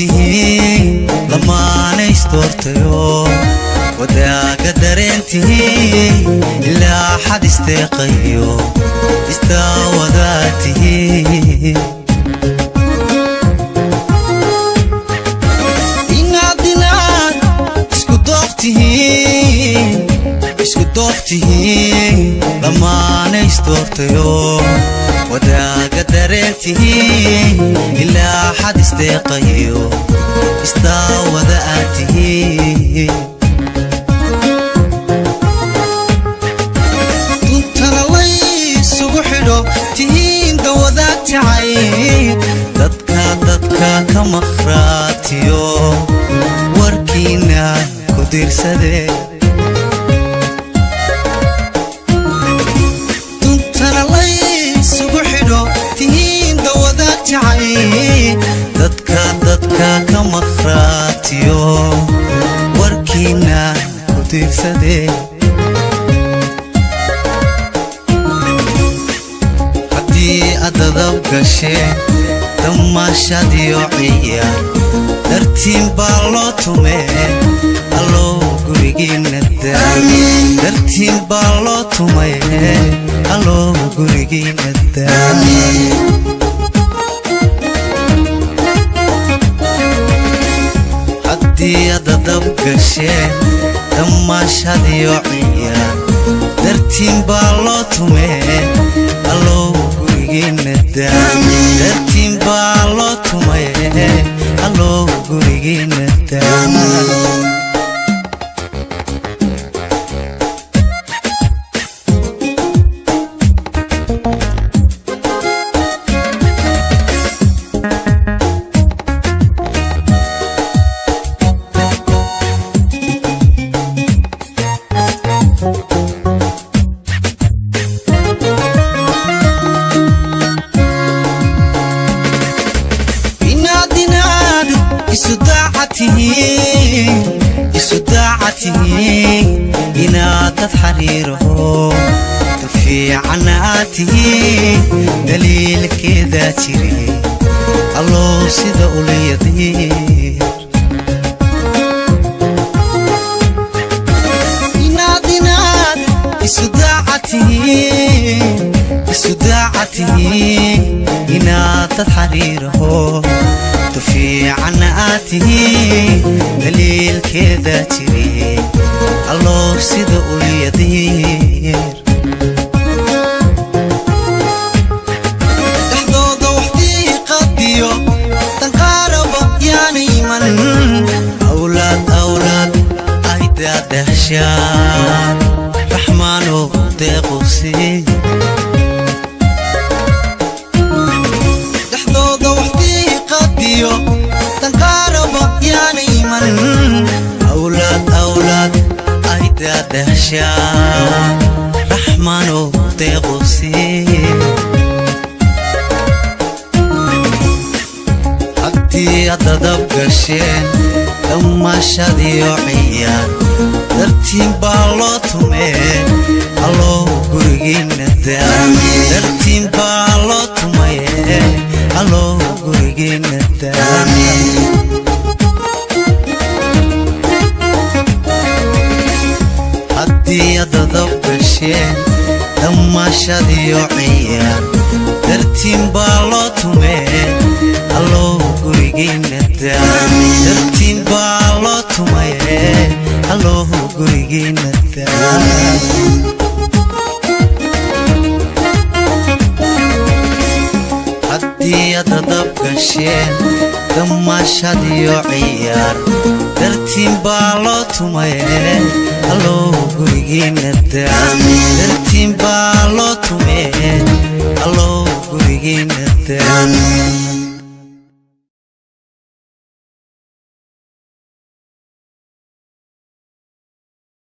dareentihiin lamaana isdoortayo wadaaga dareentihiin ilaa xad isteeqayo istaawadaatihiin inaad isku doogtihiin lamaana isdoortayo wadaaga dareentihiin ilaa xad isteeqayo istaawadaatihiin duntana laysugu xidho tihiin dawadaag jacayl dadka ka maqhraatiyo warkiina ku diirsadee dadka ka maqhraatiyo warkiina ku diirsadee haddii aad dadab gasheen damaashadiyo ciyaar dartiin baa loo tumee allow gurigiina dartiin baa loo tumee allow gurigiina haddii aad dadab gasheen damaashadiyo ciyaar dartiin baa loo tumee allow gurigiina dartiin baa loo tumee allow gurigiina isudacatihiin inaad dad xariiraho tafiicanaatihiin daliilkeedaa jire allow sida ulayadiir inaad isudacatihiin inaad dad xariiraho tafiicanaatihiin daliilkeedaa jire allow sida ulyadiir dhexdooda waxdii qadiyo danqaaraba yaana iman awlaad ay daadahshaan raxmaanow deequsii danqaaraba yaana iman awlaad ay daadahshaan raxmaanow deequsii haddii aad dadab gasheen damaashadiyo ciyaar dartiin baa loo tumee allow gurigiina dartiin baa loo tumee allow gurigiina haddii aad dadab gasheen damaashadiyo ciyaar dartiin baa loo tumee allow gurigiina dartiin baa loo tumee allow gurigiina haddii aad dadab gasheen damaashadiyo ciyaar dartiin baa loo tumee allow gurigiina dartiin baa loo tumee allow gurigiina